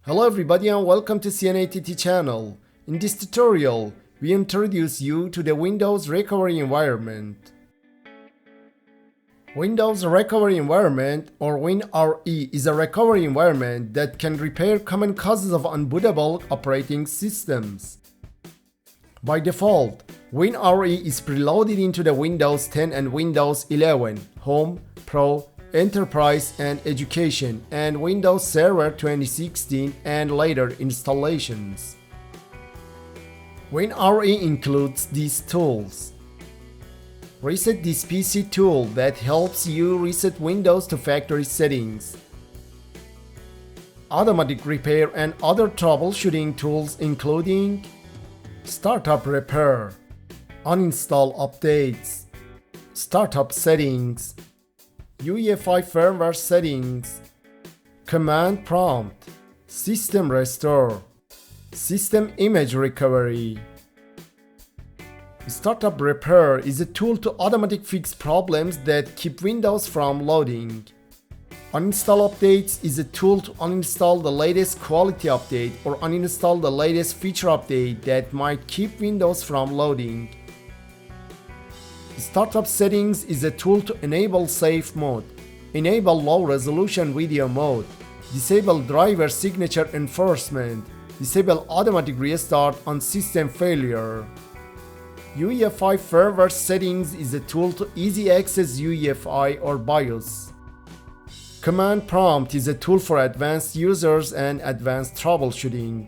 Hello everybody and welcome to CNATT channel. In this tutorial, we introduce you to the Windows recovery environment. Windows recovery environment, or WinRE, is a recovery environment that can repair common causes of unbootable operating systems. By default, WinRE is preloaded into the Windows 10 and Windows 11, Home, Pro, Enterprise and Education, and Windows Server 2016 and later installations. WinRE includes these tools. Reset this PC tool that helps you reset Windows to factory settings. Automatic repair and other troubleshooting tools including Startup Repair, Uninstall Updates, Startup Settings, UEFI firmware settings, command prompt, system restore, system image recovery. Startup Repair is a tool to automatically fix problems that keep Windows from loading. Uninstall Updates is a tool to uninstall the latest quality update or uninstall the latest feature update that might keep Windows from loading. Startup Settings is a tool to enable safe mode, enable low resolution video mode, disable driver signature enforcement, disable automatic restart on system failure. UEFI firmware settings is a tool to easy access UEFI or BIOS. Command prompt is a tool for advanced users and advanced troubleshooting.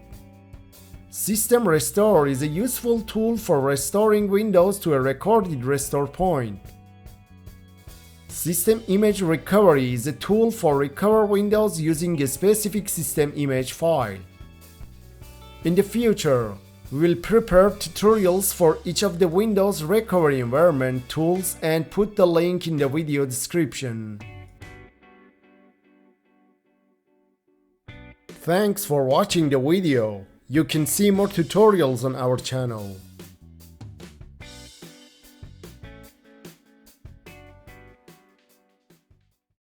System Restore is a useful tool for restoring Windows to a recorded restore point. System Image Recovery is a tool for recover Windows using a specific system image file. In the future, we will prepare tutorials for each of the Windows recovery environment tools and put the link in the video description. Thanks for watching the video. You can see more tutorials on our channel.